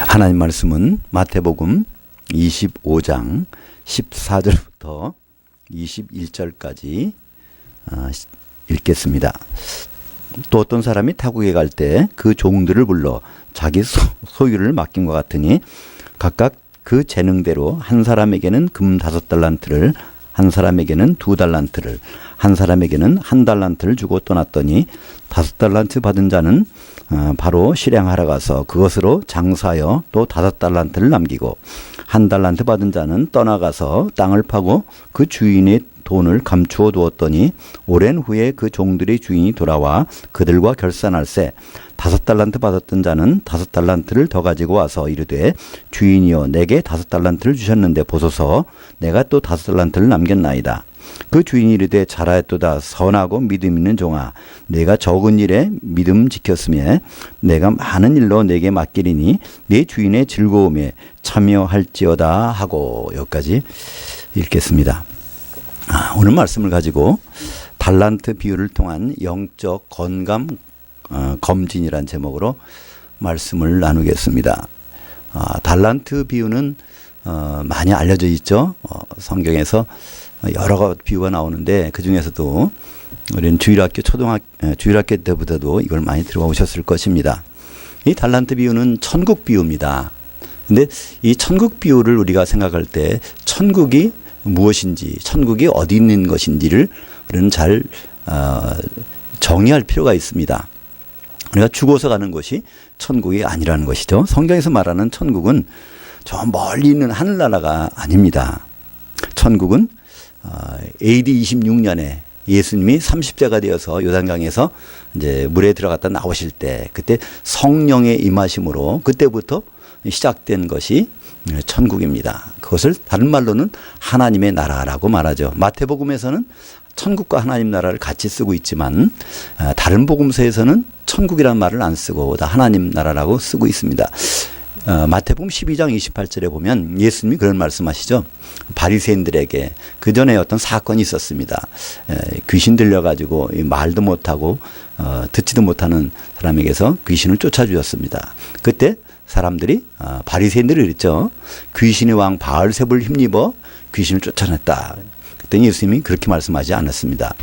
하나님 말씀은 마태복음 25장 14절부터 21절까지 읽겠습니다. 또 어떤 사람이 타국에 갈 때 그 종들을 불러 자기 소유를 맡긴 것 같으니 각각 그 재능대로 한 사람에게는 금 5달란트를, 한 사람에게는 2달란트를, 한 사람에게는 1달란트를 주고 떠났더니 5달란트 받은 자는 바로 실행하러 가서 그것으로 장사하여 또 5달란트를 남기고, 1달란트 받은 자는 떠나가서 땅을 파고 그 주인의 돈을 감추어 두었더니 오랜 후에 그 종들의 주인이 돌아와 그들과 결산할세 5달란트 받았던 자는 5달란트를 더 가지고 와서 이르되 주인이여 내게 5달란트를 주셨는데 보소서 내가 또 5달란트를 남겼나이다. 그 주인이 이르되 잘하였도다 선하고 믿음 있는 종아, 내가 적은 일에 믿음 지켰으며 내가 많은 일로 내게 맡기리니 내 주인의 즐거움에 참여할지어다 하고. 여기까지 읽겠습니다. 오늘 말씀을 가지고 달란트 비유를 통한 영적 건강 검진이란 제목으로 말씀을 나누겠습니다. 달란트 비유는 많이 알려져 있죠. 성경에서 여러 비유가 나오는데 그 중에서도 우리는 주일학교 때보다도 이걸 많이 들어오셨을 것입니다. 이 달란트 비유는 천국 비유입니다. 근데 이 천국 비유를 우리가 생각할 때 천국이 무엇인지, 천국이 어디 있는 것인지를 우리는 잘 정의할 필요가 있습니다. 우리가 죽어서 가는 것이 천국이 아니라는 것이죠. 성경에서 말하는 천국은 저 멀리 있는 하늘나라가 아닙니다. 천국은 AD 26년에 예수님이 30세가 되어서 요단강에서 이제 물에 들어갔다 나오실 때, 그때 성령의 임하심으로 그때부터 시작된 것이 천국입니다. 그것을 다른 말로는 하나님의 나라라고 말하죠. 마태복음에서는 천국과 하나님 나라를 같이 쓰고 있지만 다른 복음서에서는 천국이라는 말을 안 쓰고 다 하나님 나라라고 쓰고 있습니다. 마태복음 12장 28절에 보면 예수님이 그런 말씀하시죠. 바리새인들에게 그 전에 어떤 사건이 있었습니다. 귀신 들려가지고 말도 못하고 듣지도 못하는 사람에게서 귀신을 쫓아주었습니다. 그때 사람들이 바리새인들이 그랬죠. 귀신의 왕 바알세불을 힘입어 귀신을 쫓아냈다. 그랬더니 예수님이 그렇게 말씀하지 않았습니다.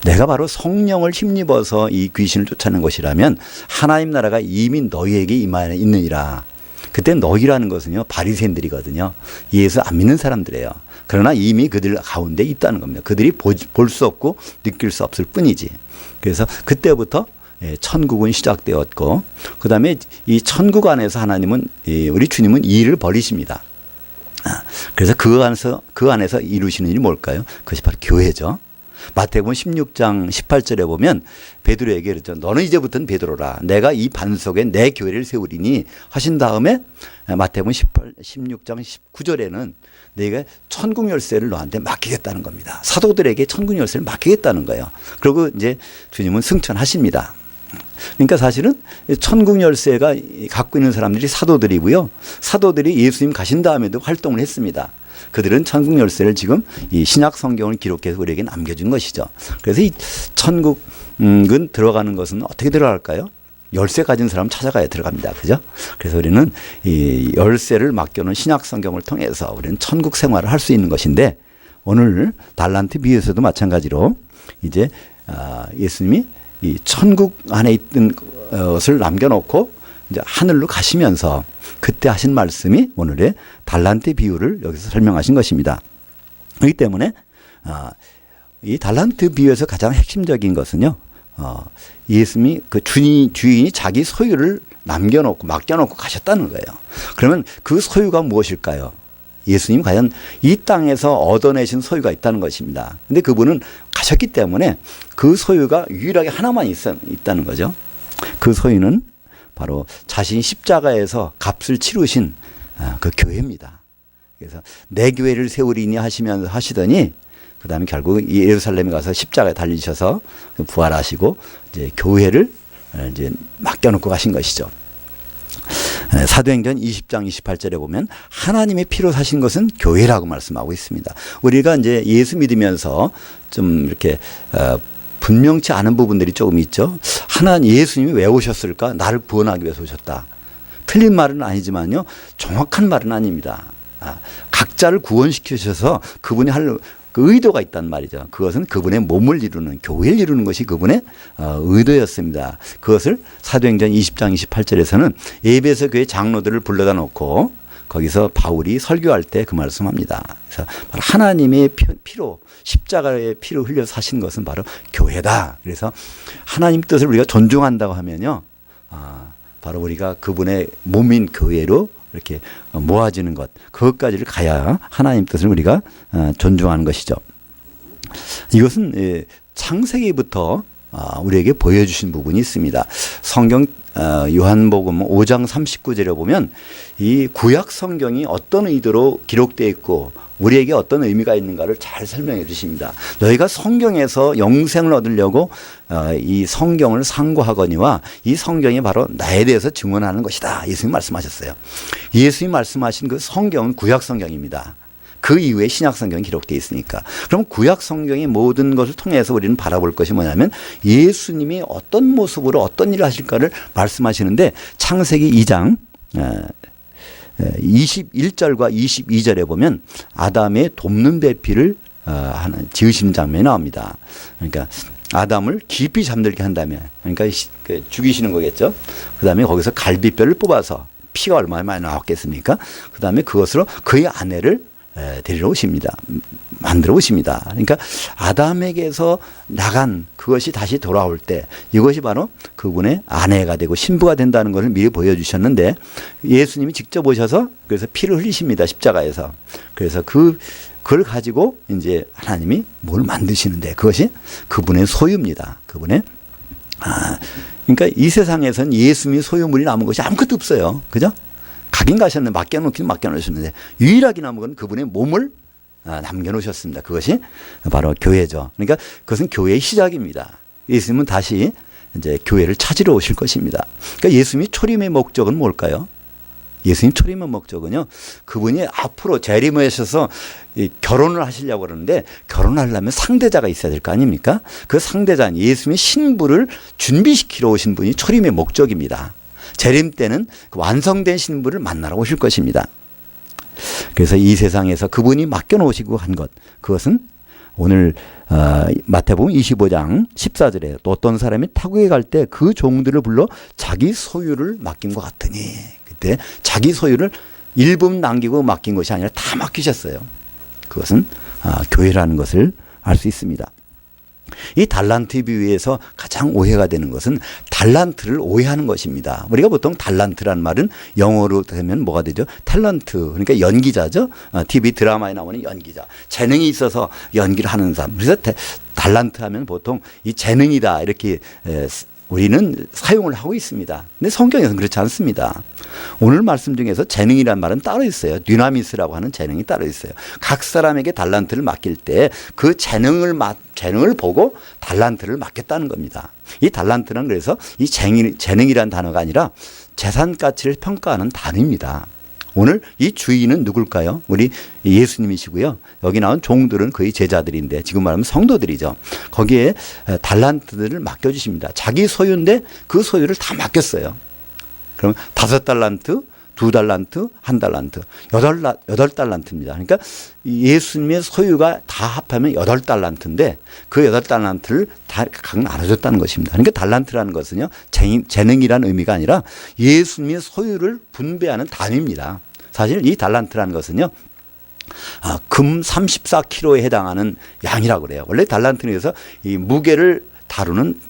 내가 바로 성령을 힘입어서 이 귀신을 쫓아낸 것이라면 하나님 나라가 이미 너희에게 임하여 있느니라. 그때 너희라는 것은요 바리새인들이거든요. 예수 안 믿는 사람들이에요. 그러나 이미 그들 가운데 있다는 겁니다. 그들이 볼 수 없고 느낄 수 없을 뿐이지. 그래서 그때부터 천국은 시작되었고, 그 다음에 이 천국 안에서 하나님은, 우리 주님은 이 일을 벌이십니다. 그래서 그 안에서 이루시는 일이 뭘까요? 그것이 바로 교회죠. 마태복음 16장 18절에 보면 베드로에게 그랬죠. 너는 이제부터는 베드로라. 내가 이 반석에 내 교회를 세우리니 하신 다음에 마태복음 16장 19절에는 내가 천국 열쇠를 너한테 맡기겠다는 겁니다. 사도들에게 천국 열쇠를 맡기겠다는 거예요. 그리고 이제 주님은 승천하십니다. 그러니까 사실은 천국 열쇠가 갖고 있는 사람들이 사도들이고요. 사도들이 예수님 가신 다음에도 활동을 했습니다. 그들은 천국 열쇠를 지금 이 신약 성경을 기록해서 우리에게 남겨준 것이죠. 그래서 이 천국은 들어가는 것은 어떻게 들어갈까요? 열쇠 가진 사람 찾아가야 들어갑니다. 그죠? 그래서 우리는 이 열쇠를 맡겨놓은 신약 성경을 통해서 우리는 천국 생활을 할 수 있는 것인데, 오늘 달란트 비유에서도 마찬가지로 이제 예수님이 이 천국 안에 있던 것을 남겨놓고 이제 하늘로 가시면서 그때 하신 말씀이 오늘의 달란트 비유를 여기서 설명하신 것입니다. 그렇기 때문에 이 달란트 비유에서 가장 핵심적인 것은요, 예수님이 그 주인이 자기 소유를 남겨놓고 맡겨놓고 가셨다는 거예요. 그러면 그 소유가 무엇일까요? 예수님 과연 이 땅에서 얻어내신 소유가 있다는 것입니다. 근데 그분은 가셨기 때문에 그 소유가 유일하게 하나만 있다는 거죠. 그 소유는 바로 자신이 십자가에서 값을 치르신 그 교회입니다. 그래서 내 교회를 세우리니 하시더니 그 다음에 결국 예루살렘에 가서 십자가에 달리셔서 부활하시고 이제 교회를 이제 맡겨놓고 가신 것이죠. 사도행전 20장 28절에 보면 하나님의 피로 사신 것은 교회라고 말씀하고 있습니다. 우리가 이제 예수 믿으면서 좀 이렇게 분명치 않은 부분들이 조금 있죠. 예수님이 왜 오셨을까? 나를 구원하기 위해서 오셨다. 틀린 말은 아니지만요. 정확한 말은 아닙니다. 각자를 구원시키셔서 그분이 할 그 의도가 있단 말이죠. 그것은 그분의 몸을 이루는, 교회를 이루는 것이 그분의 의도였습니다. 그것을 사도행전 20장 28절에서는 에베소 교회 장로들을 불러다 놓고 거기서 바울이 설교할 때 그 말씀합니다. 그래서 바로 하나님의 피로, 십자가의 피로 흘려 사신 것은 바로 교회다. 그래서 하나님 뜻을 우리가 존중한다고 하면요, 바로 우리가 그분의 몸인 교회로 이렇게 모아지는 것, 그것까지를 가야 하나님 뜻을 우리가 존중하는 것이죠. 이것은 창세기부터 우리에게 보여주신 부분이 있습니다. 성경 요한복음 5장 39절에 보면 이 구약 성경이 어떤 의도로 기록되어 있고 우리에게 어떤 의미가 있는가를 잘 설명해 주십니다. 너희가 성경에서 영생을 얻으려고 이 성경을 상고하거니와 이 성경이 바로 나에 대해서 증언하는 것이다. 예수님 말씀하셨어요. 예수님 말씀하신 그 성경은 구약 성경입니다. 그 이후에 신약 성경이 기록되어 있으니까. 그럼 구약 성경의 모든 것을 통해서 우리는 바라볼 것이 뭐냐면 예수님이 어떤 모습으로 어떤 일을 하실까를 말씀하시는데 창세기 2장 21절과 22절에 보면 아담의 돕는 배필을 지으시는 장면이 나옵니다. 그러니까 아담을 깊이 잠들게 한 다음에, 그러니까 죽이시는 거겠죠. 그 다음에 거기서 갈비뼈를 뽑아서 피가 얼마나 많이 나왔겠습니까? 그 다음에 그것으로 그의 아내를 데리러 오십니다. 만들어 오십니다. 그러니까 아담에게서 나간 그것이 다시 돌아올 때 이것이 바로 그분의 아내가 되고 신부가 된다는 것을 미리 보여주셨는데 예수님이 직접 오셔서 그래서 피를 흘리십니다. 십자가에서. 그래서 그걸 가지고 이제 하나님이 뭘 만드시는데 그것이 그분의 소유입니다. 그분의 그러니까 이 세상에서는 예수님이 소유물이 남은 것이 아무것도 없어요. 그죠? 가긴 가셨는데 맡겨놓기는 맡겨놓으셨는데 유일하게 남은 건 그분의 몸을 남겨놓으셨습니다. 그것이 바로 교회죠. 그러니까 그것은 교회의 시작입니다. 예수님은 다시 이제 교회를 찾으러 오실 것입니다. 그러니까 예수님이 초림의 목적은 뭘까요? 예수님 초림의 목적은요, 그분이 앞으로 재림하셔서 결혼을 하시려고 그러는데 결혼하려면 상대자가 있어야 될 거 아닙니까? 그 상대자, 예수님의 신부를 준비시키러 오신 분이 초림의 목적입니다. 재림 때는 그 완성된 신부를 만나러 오실 것입니다. 그래서 이 세상에서 그분이 맡겨놓으시고 한 것, 그것은 오늘 마태복음 25장 14절에 또 어떤 사람이 타국에 갈 때 그 종들을 불러 자기 소유를 맡긴 것 같으니, 그때 자기 소유를 일부분 남기고 맡긴 것이 아니라 다 맡기셨어요. 그것은 교회라는 것을 알 수 있습니다. 이 달란트 비유에서 가장 오해가 되는 것은 달란트를 오해하는 것입니다. 우리가 보통 달란트라는 말은 영어로 되면 뭐가 되죠? 탤런트, 그러니까 연기자죠. TV 드라마에 나오는 연기자, 재능이 있어서 연기를 하는 사람. 그래서 달란트 하면 보통 이 재능이다 이렇게 우리는 사용을 하고 있습니다. 근데 성경에서는 그렇지 않습니다. 오늘 말씀 중에서 재능이라는 말은 따로 있어요. dynamit라고 하는 재능이 따로 있어요. 각 사람에게 달란트를 맡길 때 그 재능을 보고 달란트를 맡겼다는 겁니다. 이 달란트는 그래서 이 재능이라는 단어가 아니라 재산 가치를 평가하는 단어입니다. 오늘 이 주인은 누굴까요? 우리 예수님이시고요. 여기 나온 종들은 거의 제자들인데 지금 말하면 성도들이죠. 거기에 달란트들을 맡겨주십니다. 자기 소유인데 그 소유를 다 맡겼어요. 그럼 5달란트, 2달란트, 1달란트, 8달란트입니다. 그러니까 예수님의 소유가 다 합하면 8달란트인데 그 8달란트를 다 각 나눠줬다는 것입니다. 그러니까 달란트라는 것은요, 재능이라는 의미가 아니라 예수님의 소유를 분배하는 단위입니다. 사실 이 달란트라는 것은요, 금 34kg에 해당하는 양이라고 그래요. 원래 달란트는 그래서 이 무게를 다루는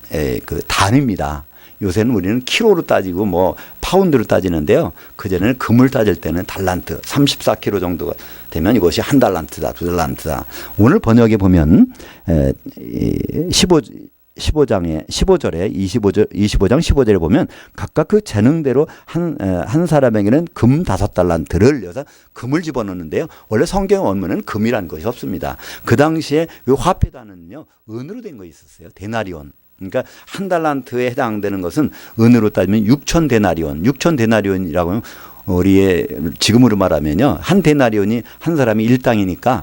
그 단위입니다. 요새는 우리는 키로로 따지고 뭐 파운드로 따지는데요. 그전에는 금을 따질 때는 달란트 34kg 정도가 되면 이것이 1달란트다, 2달란트다. 오늘 번역에 보면 15절에 25장 15절에 보면 각각 그 재능대로 한 사람에게는 금 5달란트를 여서 금을 집어넣는데요. 원래 성경 원문은 금이라는 것이 없습니다. 그 당시에 그 화폐 단은요, 은으로 된 거 있었어요. 데나리온. 그러니까 1달란트에 해당되는 것은 은으로 따지면 6,000데나리온. 6,000데나리온이라고 하면 우리의 지금으로 말하면요, 한 데나리온이 한 사람이 1당이니까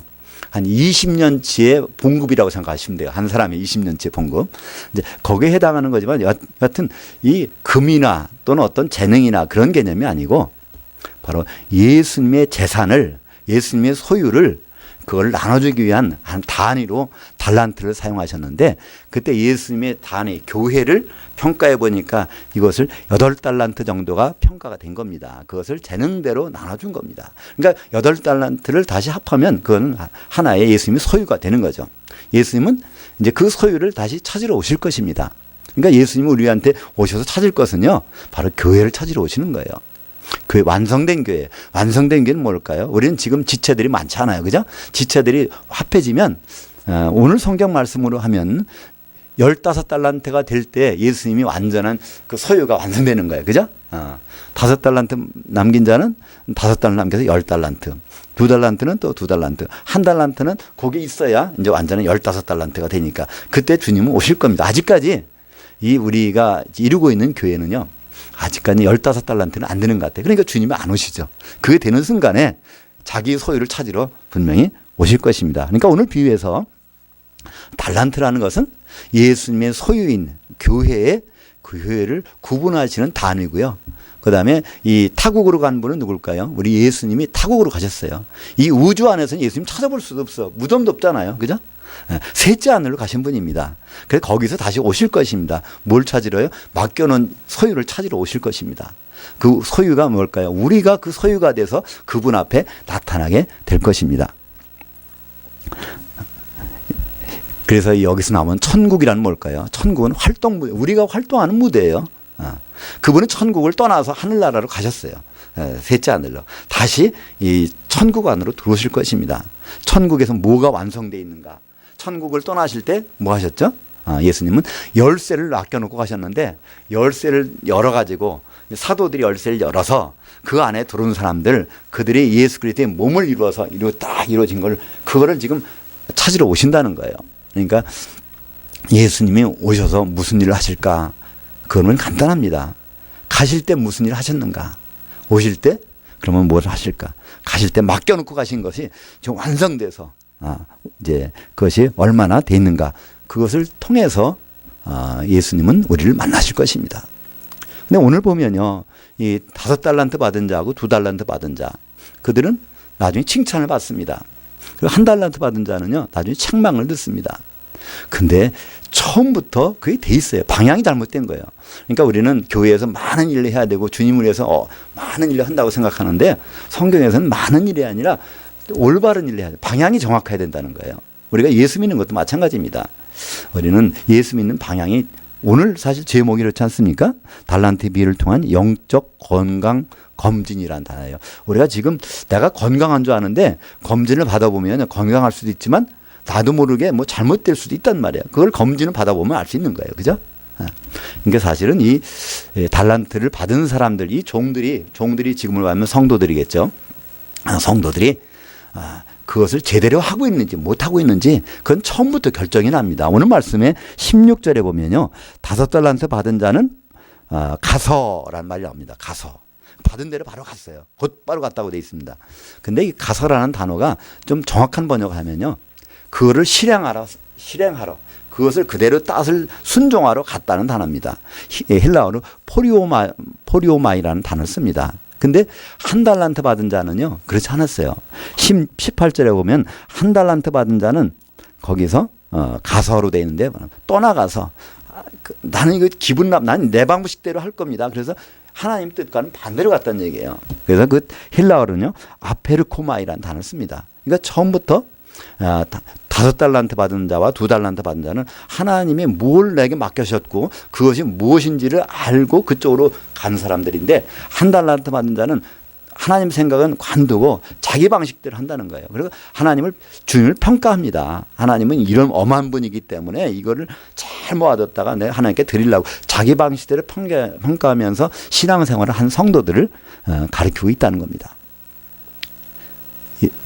한 20년치의 봉급이라고 생각하시면 돼요. 한 사람의 20년치의 봉급. 이제 거기에 해당하는 거지만 여하튼 이 금이나 또는 어떤 재능이나 그런 개념이 아니고 바로 예수님의 재산을, 예수님의 소유를 그걸 나눠주기 위한 한 단위로 달란트를 사용하셨는데, 그때 예수님의 단위, 교회를 평가해 보니까 이것을 8달란트 정도가 평가가 된 겁니다. 그것을 재능대로 나눠준 겁니다. 그러니까 8달란트를 다시 합하면 그건 하나의 예수님의 소유가 되는 거죠. 예수님은 이제 그 소유를 다시 찾으러 오실 것입니다. 그러니까 예수님은 우리한테 오셔서 찾을 것은요, 바로 교회를 찾으러 오시는 거예요. 교회, 완성된 교회. 완성된 교회는 뭘까요? 우리는 지금 지체들이 많잖아요. 그죠? 지체들이 합해지면, 오늘 성경 말씀으로 하면 15달란트가 될 때 예수님이 완전한 그 소유가 완성되는 거예요. 그죠? 5달란트 남긴 자는 5달란트 남겨서 10달란트. 2달란트는 또 2달란트. 1달란트는 거기 있어야 이제 완전한 15달란트가 되니까 그때 주님은 오실 겁니다. 아직까지 이 우리가 이루고 있는 교회는요, 아직까지 15달란트는 안 되는 것 같아요. 그러니까 주님이 안 오시죠. 그게 되는 순간에 자기 소유를 찾으러 분명히 오실 것입니다. 그러니까 오늘 비유에서 달란트라는 것은 예수님의 소유인 교회의 그 교회를 구분하시는 단위고요. 그 다음에 이 타국으로 간 분은 누굴까요? 우리 예수님이 타국으로 가셨어요. 이 우주 안에서는 예수님 찾아볼 수도 없어. 무덤도 없잖아요. 그죠? 셋째 하늘로 가신 분입니다. 그래서 거기서 다시 오실 것입니다. 뭘 찾으러요? 맡겨놓은 소유를 찾으러 오실 것입니다. 그 소유가 뭘까요? 우리가 그 소유가 돼서 그분 앞에 나타나게 될 것입니다. 그래서 여기서 나오는 천국이란 뭘까요? 천국은 활동 무대, 우리가 활동하는 무대예요. 그분은 천국을 떠나서 하늘나라로 가셨어요. 셋째 하늘로. 다시 이 천국 안으로 들어오실 것입니다. 천국에서 뭐가 완성되어 있는가? 천국을 떠나실 때 뭐 하셨죠? 예수님은 열쇠를 맡겨놓고 가셨는데, 열쇠를 열어가지고 사도들이 열쇠를 열어서 그 안에 들어온 사람들, 그들이 예수 그리스도의 몸을 이루어서 딱 이루어진 걸, 그거를 지금 찾으러 오신다는 거예요. 그러니까 예수님이 오셔서 무슨 일을 하실까? 그거는 간단합니다. 가실 때 무슨 일을 하셨는가? 오실 때 그러면 뭘 하실까? 가실 때 맡겨놓고 가신 것이 지금 완성돼서 이제 그것이 얼마나 돼 있는가? 그것을 통해서 예수님은 우리를 만나실 것입니다. 근데 오늘 보면요, 이 5달란트 받은 자하고 2달란트 받은 자, 그들은 나중에 칭찬을 받습니다. 그리고 1달란트 받은 자는요, 나중에 책망을 듣습니다. 근데 처음부터 그게 돼 있어요. 방향이 잘못된 거예요. 그러니까 우리는 교회에서 많은 일을 해야 되고 주님을 위해서 많은 일을 한다고 생각하는데, 성경에서는 많은 일이 아니라 올바른 일을 해야 돼요. 방향이 정확해야 된다는 거예요. 우리가 예수 믿는 것도 마찬가지입니다. 우리는 예수 믿는 방향이, 오늘 사실 제목이 그렇지 않습니까? 달란트 비유를 통한 영적 건강 검진이라는 단어예요. 우리가 지금 내가 건강한 줄 아는데 검진을 받아보면 건강할 수도 있지만 나도 모르게 뭐 잘못될 수도 있단 말이에요. 그걸 검진을 받아보면 알 수 있는 거예요. 그죠? 그러니까 사실은 이 달란트를 받은 사람들, 이 종들이 지금을 말하면 성도들이겠죠. 성도들이 그것을 제대로 하고 있는지 못하고 있는지 그건 처음부터 결정이 납니다. 오늘 말씀에 16절에 보면요, 5달란트 받은 자는 가서라는 말이 나옵니다. 가서. 받은 대로 바로 갔어요. 곧바로 갔다고 되어 있습니다. 근데 이 가서라는 단어가 좀 정확한 번역하면요, 그거를 실행하러 그것을 그대로 따을 순종하러 갔다는 단어입니다. 헬라어로 포리오마이라는 단어를 씁니다. 근데 1달란트 받은 자는요, 그렇지 않았어요. 18절에 보면 1달란트 받은 자는 거기서 가서로 되어 있는데, 떠나가서 나는 이거 난 내 방식대로 할 겁니다. 그래서 하나님 뜻과는 반대로 갔다는 얘기예요. 그래서 그 헬라어로는요, 아페르코마이라는 단어를 씁니다. 그러니까 처음부터 5달란트 받은 자와 2달란트 받은 자는 하나님이 뭘 내게 맡겨주셨고 그것이 무엇인지를 알고 그쪽으로 간 사람들인데, 1달란트 받은 자는 하나님 생각은 관두고 자기 방식대로 한다는 거예요. 그리고 주님을 평가합니다. 하나님은 이런 엄한 분이기 때문에 이거를 잘 모아뒀다가 내가 하나님께 드리려고 자기 방식대로 평가하면서 신앙생활을 한 성도들을 가르치고 있다는 겁니다.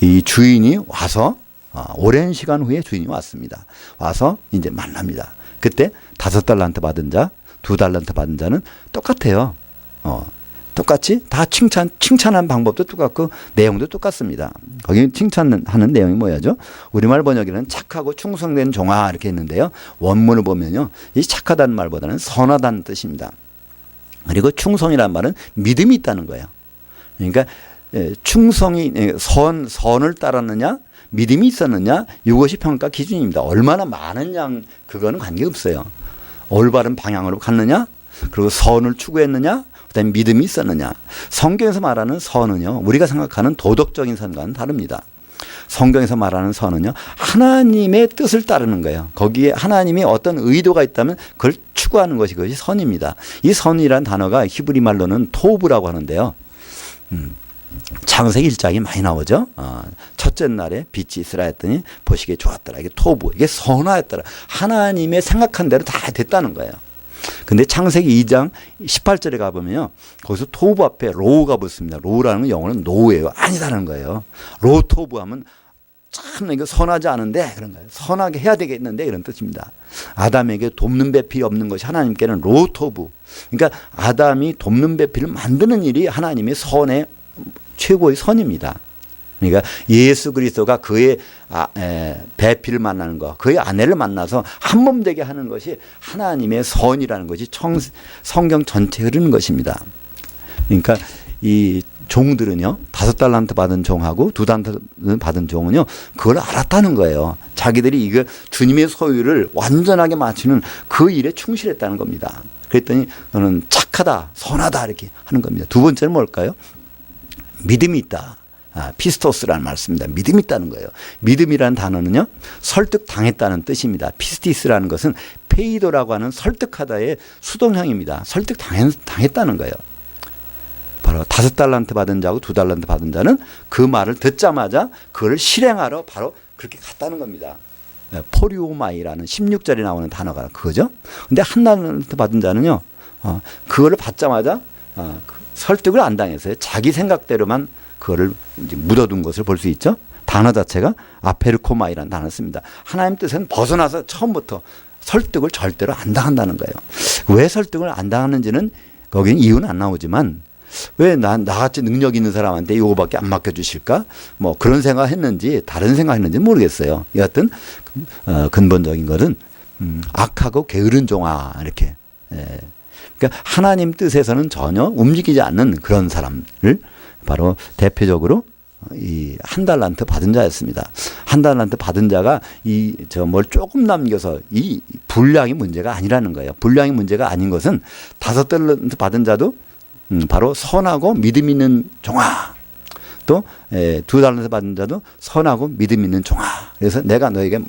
이 주인이 와서 오랜 시간 후에 주인이 왔습니다. 와서 이제 만납니다. 그때 5달란트 받은 자, 2달란트 받은 자는 똑같아요. 똑같이 다 칭찬하는 방법도 똑같고 내용도 똑같습니다. 거기 칭찬하는 내용이 뭐야죠? 우리말 번역에는 착하고 충성된 종아 이렇게 했는데요. 원문을 보면요. 이 착하다는 말보다는 선하다는 뜻입니다. 그리고 충성이라는 말은 믿음이 있다는 거예요. 그러니까 충성이 선을 따랐느냐 믿음이 있었느냐 이것이 평가 기준입니다. 얼마나 많은 양 그거는 관계없어요. 올바른 방향으로 갔느냐 그리고 선을 추구했느냐 그다음에 믿음이 있었느냐. 성경에서 말하는 선은요. 우리가 생각하는 도덕적인 선과는 다릅니다. 성경에서 말하는 선은요. 하나님의 뜻을 따르는 거예요. 거기에 하나님이 어떤 의도가 있다면 그걸 추구하는 것이 그것이 선입니다. 이 선이라는 단어가 히브리 말로는 토브라고 하는데요. 창세기 1장이 많이 나오죠. 첫째 날에 빛이 있으라 했더니 보시기에 좋았더라. 이게 토브. 이게 선하였더라. 하나님의 생각한 대로 다 됐다는 거예요. 근데 창세기 2장 18절에 가보면요. 거기서 토브 앞에 로우가 붙습니다. 로우라는 건 영어는 노예요. 아니다라는 거예요. 로 토브 하면 참 이거 선하지 않은데 그런 거예요. 선하게 해야 되겠는데 이런 뜻입니다. 아담에게 돕는 배필이 없는 것이 하나님께는 로 토브. 그러니까 아담이 돕는 배필을 만드는 일이 하나님의 선의 최고의 선입니다. 그러니까 예수 그리스도가 그의 배필을 만나는 것, 그의 아내를 만나서 한 몸 되게 하는 것이 하나님의 선이라는 것이 성경 전체에 흐르는 것입니다. 그러니까 이 종들은요, 5달란트 받은 종하고 2달란트 받은 종은요, 그걸 알았다는 거예요. 자기들이 이거 주님의 소유를 완전하게 마치는 그 일에 충실했다는 겁니다. 그랬더니 너는 착하다, 선하다 이렇게 하는 겁니다. 두 번째는 뭘까요? 믿음이 있다. 피스토스라는 말씀입니다. 믿음이 있다는 거예요. 믿음이라는 단어는요, 설득당했다는 뜻입니다. 피스티스라는 것은 페이도라고 하는 설득하다의 수동형입니다. 설득당했다는 거예요. 바로 5달란트 받은 자하고 2달란트 받은 자는 그 말을 듣자마자 그걸 실행하러 바로 그렇게 갔다는 겁니다. 포리오마이라는 16절에 나오는 단어가 그거죠. 근데 1달란트 받은 자는요, 그거를 받자마자 설득을 안 당했어요. 자기 생각대로만 그거를 이제 묻어둔 것을 볼 수 있죠. 단어 자체가 아페르코마이라는 단어를 씁니다. 하나님 뜻은 벗어나서 처음부터 설득을 절대로 안 당한다는 거예요. 왜 설득을 안 당하는지는 거기는 이유는 안 나오지만 왜 나같이 능력 있는 사람한테 이거밖에 안 맡겨주실까? 뭐 그런 생각했는지 다른 생각했는지 모르겠어요. 여하튼 근본적인 것은 악하고 게으른 종아 이렇게. 그러니까 하나님 뜻에서는 전혀 움직이지 않는 그런 사람을 바로 대표적으로 이 1달란트 받은 자였습니다. 1달란트 받은 자가 뭘 조금 남겨서 이 분량이 문제가 아니라는 거예요. 분량이 문제가 아닌 것은 5달란트 받은 자도 바로 선하고 믿음 있는 종아. 또 2달란트 받은 자도 선하고 믿음 있는 종아. 그래서 내가 너에게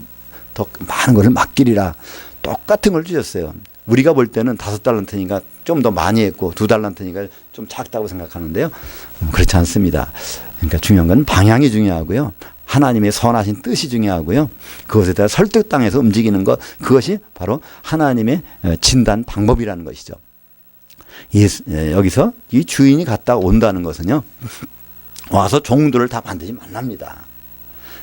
더 많은 것을 맡기리라. 똑같은 걸 주셨어요. 우리가 볼 때는 5달란트니까 좀 더 많이 했고 2달란트니까 좀 작다고 생각하는데요. 그렇지 않습니다. 그러니까 중요한 건 방향이 중요하고요. 하나님의 선하신 뜻이 중요하고요. 그것에 따라 설득당해서 움직이는 것, 그것이 바로 하나님의 진단 방법이라는 것이죠. 여기서 이 주인이 갔다 온다는 것은요, 와서 종들을 다 반드시 만납니다.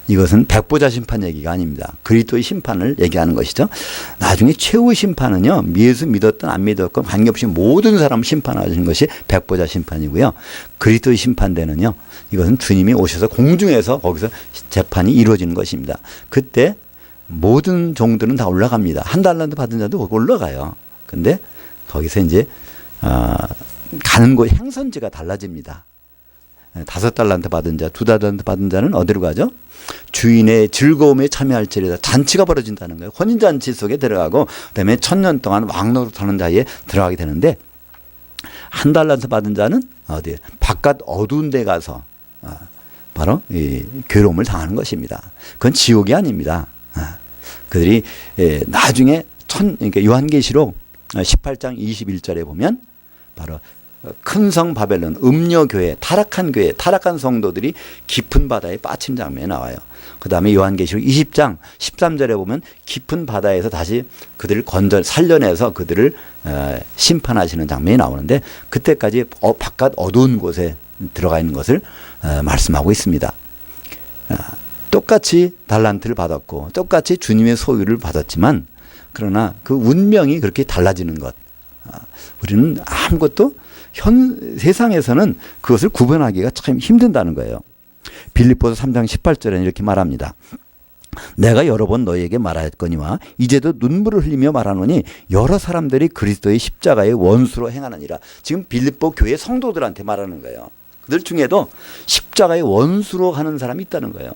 이것은 백보자 심판 얘기가 아닙니다. 그리스도의 심판을 얘기하는 것이죠. 나중에 최후 심판은요, 예수 믿었든 안 믿었건 관계없이 모든 사람을 심판하시는 것이 백보자 심판이고요. 그리스도의 심판대는요, 이것은 주님이 오셔서 공중에서 거기서 재판이 이루어지는 것입니다. 그때 모든 종들은 다 올라갑니다. 1달란트 받은 자도 거기 올라가요. 근데 거기서 이제 가는 곳 행선지가 달라집니다. 5달란트 받은 자, 2달란트 받은 자는 어디로 가죠? 주인의 즐거움에 참여할지라도 잔치가 벌어진다는 거예요. 혼인잔치 속에 들어가고 그다음에 1000년 동안 왕노릇하는 자리에 들어가게 되는데, 1달란트 받은 자는 어디 바깥 어두운 데 가서 바로 이 괴로움을 당하는 것입니다. 그건 지옥이 아닙니다. 그들이 나중에 그러니까 요한계시록 18장 21절에 보면 바로 큰 성 바벨론, 음녀교회, 타락한 교회, 타락한 성도들이 깊은 바다에 빠진 장면이 나와요. 그 다음에 요한계시록 20장 13절에 보면 깊은 바다에서 다시 그들을 살려내서 그들을 심판하시는 장면이 나오는데, 그때까지 바깥 어두운 곳에 들어가 있는 것을 말씀하고 있습니다. 똑같이 달란트를 받았고 똑같이 주님의 소유를 받았지만, 그러나 그 운명이 그렇게 달라지는 것, 우리는 아무것도 세상에서는 그것을 구분하기가 참 힘든다는 거예요. 빌립보서 3장 18절에는 이렇게 말합니다. 내가 여러 번 너희에게 말하였거니와 이제도 눈물을 흘리며 말하노니 여러 사람들이 그리스도의 십자가의 원수로 행하느니라. 지금 빌립보 교회 성도들한테 말하는 거예요. 그들 중에도 십자가의 원수로 하는 사람이 있다는 거예요.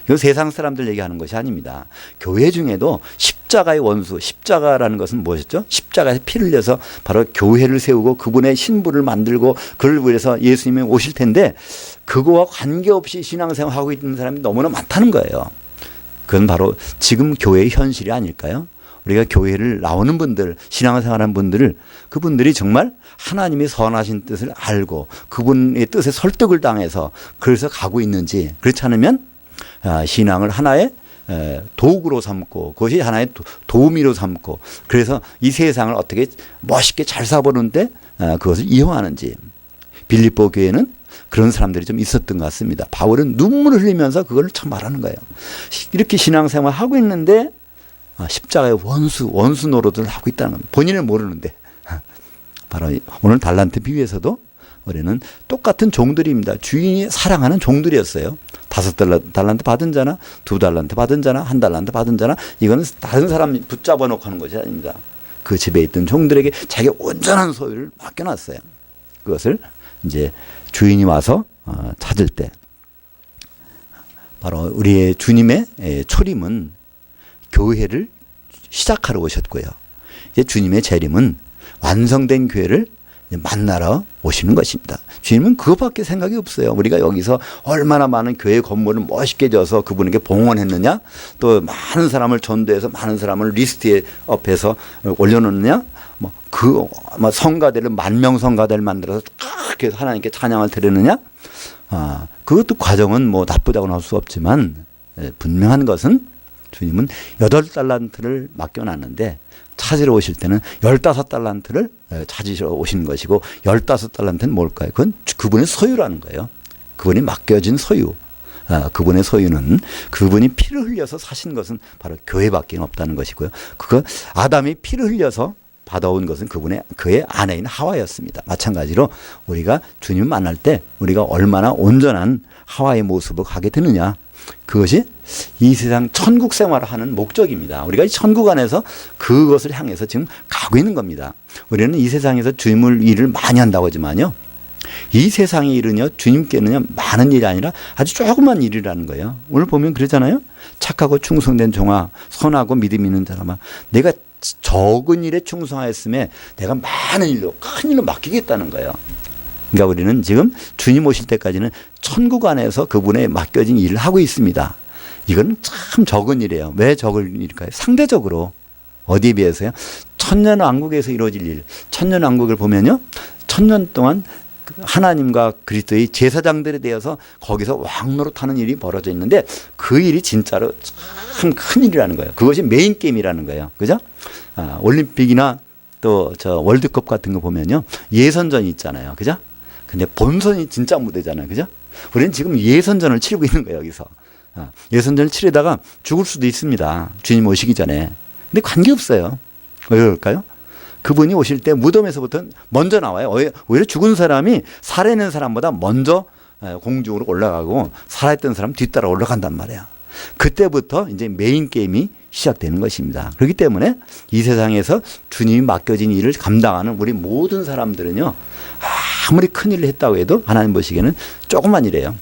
이거 세상 사람들 얘기하는 것이 아닙니다. 교회 중에도 십자가의 원수, 십자가라는 것은 무엇이죠? 십자가에서 피를 흘려서 바로 교회를 세우고 그분의 신부를 만들고 그를 위해서 예수님이 오실 텐데 그거와 관계없이 신앙생활하고 있는 사람이 너무나 많다는 거예요. 그건 바로 지금 교회의 현실이 아닐까요? 우리가 교회를 나오는 분들, 신앙생활하는 분들을 그분들이 정말 하나님의 선하신 뜻을 알고 그분의 뜻에 설득을 당해서 그래서 가고 있는지, 그렇지 않으면 신앙을 하나의 도구로 삼고 그것이 하나의 도우미로 삼고 그래서 이 세상을 어떻게 멋있게 잘 사보는데 그것을 이용하는지. 빌립보 교회는 그런 사람들이 좀 있었던 것 같습니다. 바울은 눈물을 흘리면서 그걸 참 말하는 거예요. 이렇게 신앙생활 하고 있는데 십자가의 원수 노릇을 하고 있다는 겁니다. 본인은 모르는데. 바로 오늘 달란트 비유에서도 우리는 똑같은 종들입니다. 주인이 사랑하는 종들이었어요. 5달란트 받은 자나 2달란트 받은 자나 1달란트 받은 자나 이거는 다른 사람 붙잡아 놓고 하는 것이 아닙니다. 그 집에 있던 종들에게 자기 온전한 소유를 맡겨놨어요. 그것을 이제 주인이 와서 찾을 때 바로 우리의 주님의 초림은 교회를 시작하러 오셨고요. 이제 주님의 재림은 완성된 교회를 만나러 오시는 것입니다. 주님은 그것밖에 생각이 없어요. 우리가 여기서 얼마나 많은 교회 건물을 멋있게 져서 그분에게 봉헌했느냐, 또 많은 사람을 전도해서 많은 사람을 리스트에 업해서 올려놓느냐, 성가대를 10,000명 성가대를 만들어서 그렇게 하나님께 찬양을 드리느냐, 그것도 과정은 나쁘다고는 할 수 없지만 분명한 것은 주님은 8달란트를 맡겨놨는데 찾으러 오실 때는 15달란트를 찾으러 오시는 것이고 15달란트는 뭘까요? 그건 그분의 소유라는 거예요. 그분이 맡겨진 소유. 그분의 소유는 그분이 피를 흘려서 사신 것은 바로 교회밖에 없다는 것이고요. 그거 아담이 피를 흘려서 받아온 것은 그의 아내인 하와였습니다. 마찬가지로 우리가 주님을 만날 때 우리가 얼마나 온전한 하와의 모습을 가게 되느냐. 그것이 이 세상 천국 생활을 하는 목적입니다. 우리가 이 천국 안에서 그것을 향해서 지금 가고 있는 겁니다. 우리는 이 세상에서 주님을 일을 많이 한다고 하지만요. 이 세상의 일은요, 주님께는요, 많은 일이 아니라 아주 조그만 일이라는 거예요. 오늘 보면 그러잖아요. 착하고 충성된 종아, 선하고 믿음 있는 사람아, 내가 적은 일에 충성하였음에 내가 많은 일로, 큰 일로 맡기겠다는 거예요. 그러니까 우리는 지금 주님 오실 때까지는 천국 안에서 그분의 맡겨진 일을 하고 있습니다. 이건 참 적은 일이에요. 왜 적은 일일까요? 상대적으로. 어디에 비해서요? 천년왕국에서 이루어질 일. 천년왕국을 보면요. 1000년 동안 하나님과 그리스도의 제사장들에 대해서 거기서 왕노릇하는 일이 벌어져 있는데 그 일이 진짜로 참 큰 일이라는 거예요. 그것이 메인 게임이라는 거예요. 그죠? 올림픽이나 또 월드컵 같은 거 보면요. 예선전이 있잖아요. 그죠? 근데 본선이 진짜 무대잖아요. 그죠? 우리는 지금 예선전을 치르고 있는 거예요. 여기서. 예선전을 치르다가 죽을 수도 있습니다. 주님 오시기 전에. 근데 관계없어요. 왜 그럴까요? 그분이 오실 때 무덤에서부터 먼저 나와요. 오히려 죽은 사람이 살아있는 사람보다 먼저 공중으로 올라가고 살아있던 사람 뒤따라 올라간단 말이야. 그때부터 이제 메인 게임이 시작되는 것입니다. 그렇기 때문에 이 세상에서 주님이 맡겨진 일을 감당하는 우리 모든 사람들은요, 아무리 큰 일을 했다고 해도 하나님 보시기에는 조그만 일이에요.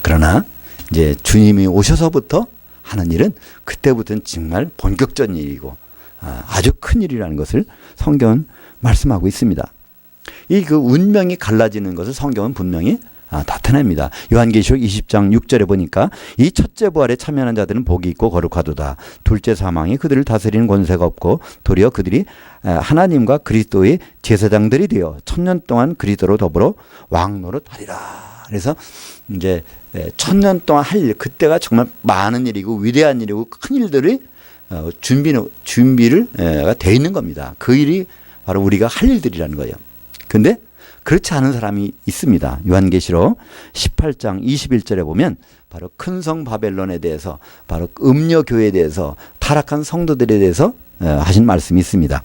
그러나 이제 주님이 오셔서부터 하는 일은 그때부터는 정말 본격적인 일이고 아주 큰 일이라는 것을 성경은 말씀하고 있습니다. 그 운명이 갈라지는 것을 성경은 분명히 나타냅니다. 요한계시록 20장 6절에 보니까 이 첫째 부활에 참여하는 자들은 복이 있고 거룩하도다. 둘째 사망이 그들을 다스리는 권세가 없고 도리어 그들이 하나님과 그리스도의 제사장들이 되어 1000년 동안 그리스도로 더불어 왕노릇하리라. 그래서 이제 1000년 동안 할 일, 그때가 정말 많은 일이고 위대한 일이고 큰 일들이 준비가 돼 있는 겁니다. 그 일이 바로 우리가 할 일들이라는 거예요. 근데 그렇지 않은 사람이 있습니다. 요한계시록 18장 21절에 보면 바로 큰 성 바벨론에 대해서, 바로 음녀교회에 대해서, 타락한 성도들에 대해서 하신 말씀이 있습니다.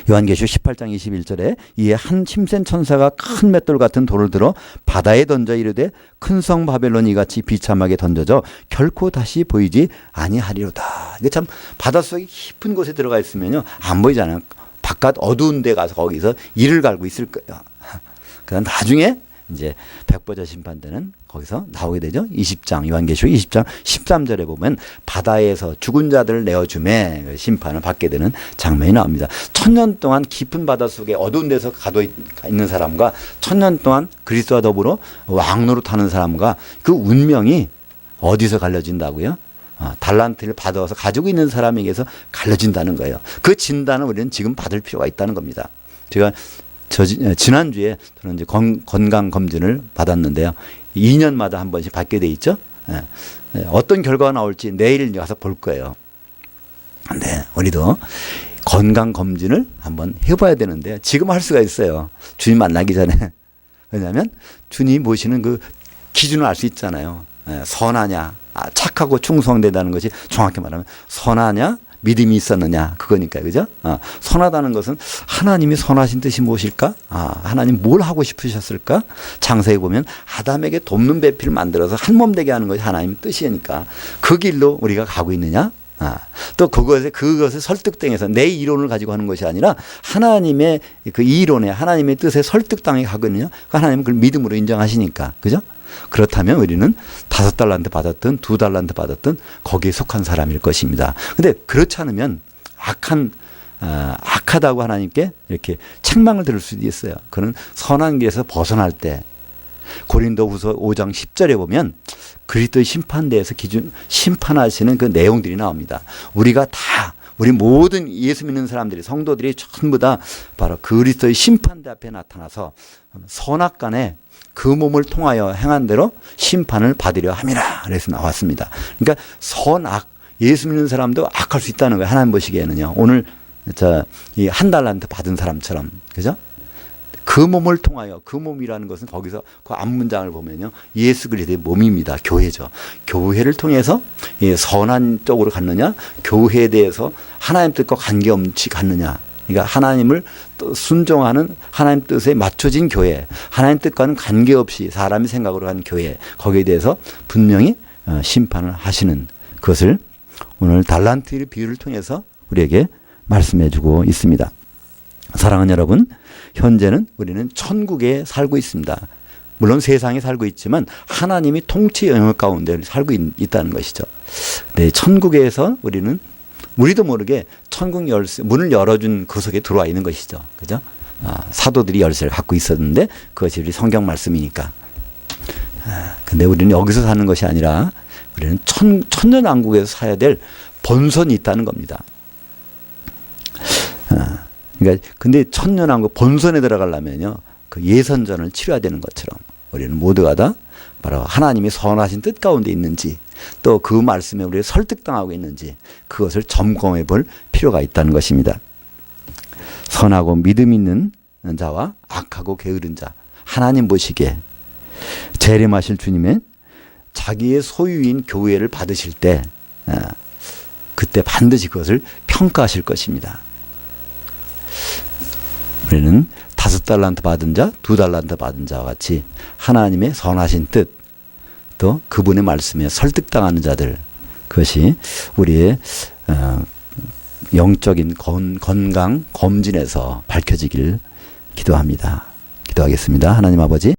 요한계시록 18장 21절에 이에 한 힘센 천사가 큰 맷돌 같은 돌을 들어 바다에 던져 이르되 큰 성 바벨론이 같이 비참하게 던져져 결코 다시 보이지 아니하리로다. 이게 참 바닷속에 깊은 곳에 들어가 있으면요 안 보이잖아요. 바깥 어두운 데 가서 거기서 이를 갈고 있을 거예요. 그다음 나중에 이제 백보자 심판 때는 거기서 나오게 되죠. 20장 요한계시록 20장 13절에 보면 바다에서 죽은 자들을 내어주매 심판을 받게 되는 장면이 나옵니다. 1000년 동안 깊은 바다 속에 어두운 데서 가둬 있는 사람과 1000년 동안 그리스도와 더불어 왕노릇하는 사람과 그 운명이 어디서 갈려진다고요? 달란트를 받아서 가지고 있는 사람에게서 갈려진다는 거예요. 그 진단을 우리는 지금 받을 필요가 있다는 겁니다. 제가 지난주에 저는 이제 건강 검진을 받았는데요. 2년마다 한 번씩 받게 돼 있죠. 어떤 결과가 나올지 내일 가서 볼 거예요. 네, 우리도 건강 검진을 한번 해봐야 되는데 지금 할 수가 있어요. 주님 만나기 전에. 왜냐하면 주님 모시는 그 기준을 알 수 있잖아요. 선하냐, 착하고 충성되다는 것이 정확히 말하면 선하냐, 믿음이 있었느냐 그거니까요. 그죠? 선하다는 것은 하나님이 선하신 뜻이 무엇일까? 하나님 뭘 하고 싶으셨을까? 창세기 보면 아담에게 돕는 배필을 만들어서 한 몸 되게 하는 것이 하나님의 뜻이니까 그 길로 우리가 가고 있느냐? 또 그것에 설득당해서 내 이론을 가지고 하는 것이 아니라 하나님의 그 이론에 하나님의 뜻에 설득당해 가고 있느냐? 하나님은 그걸 믿음으로 인정하시니까. 그죠? 그렇다면 우리는 5달란트 받았든 2달란트 받았든 거기에 속한 사람일 것입니다. 근데 그렇지 않으면 악하다고 하나님께 이렇게 책망을 들을 수도 있어요. 그는 선한 길에서 벗어날 때 고린도후서 5장 10절에 보면 그리스도의 심판대에서 심판하시는 그 내용들이 나옵니다. 우리 모든 예수 믿는 사람들이 성도들이 전부 다 바로 그리스도의 심판대 앞에 나타나서 선악간에 그 몸을 통하여 행한 대로 심판을 받으려 함이라 그래서 나왔습니다. 그러니까 선악 예수 믿는 사람도 악할 수 있다는 거예요. 하나님 보시기에는요. 오늘 이 1달란트 받은 사람처럼 그죠? 그 몸을 통하여 그 몸이라는 것은 거기서 그 앞문장을 보면요. 예수 그리스도의 몸입니다. 교회죠. 교회를 통해서 선한 쪽으로 갔느냐 교회에 대해서 하나님 뜻과 관계없이 갔느냐 그러니까 하나님을 순종하는 하나님 뜻에 맞춰진 교회 하나님 뜻과는 관계없이 사람의 생각으로 간 교회 거기에 대해서 분명히 심판을 하시는 그것을 오늘 달란트의 비유를 통해서 우리에게 말씀해 주고 있습니다. 사랑하는 여러분 현재는 우리는 천국에 살고 있습니다. 물론 세상에 살고 있지만 하나님이 통치 영역 가운데 살고 있다는 것이죠. 네, 천국에서 우리도 모르게 천국 열쇠 문을 열어준 그 속에 들어와 있는 것이죠. 그죠? 사도들이 열쇠를 갖고 있었는데 그것이 우리 성경 말씀이니까. 근데 우리는 여기서 사는 것이 아니라 우리는 천년왕국에서 사야 될 본선이 있다는 겁니다. 그러니까 근데 천년왕국 본선에 들어가려면요 그 예선전을 치러야 되는 것처럼 우리는 모두가 다 바로 하나님이 선하신 뜻 가운데 있는지 또 그 말씀에 우리가 설득당하고 있는지 그것을 점검해 볼 필요가 있다는 것입니다. 선하고 믿음 있는 자와 악하고 게으른 자 하나님 보시기에 재림하실 주님의 자기의 소유인 교회를 받으실 때 그때 반드시 그것을 평가하실 것입니다. 우리는 5달란트 받은 자, 2달란트 받은 자와 같이 하나님의 선하신 뜻, 또 그분의 말씀에 설득당하는 자들, 그것이 우리의 영적인 건강 검진에서 밝혀지길 기도합니다. 기도하겠습니다. 하나님 아버지.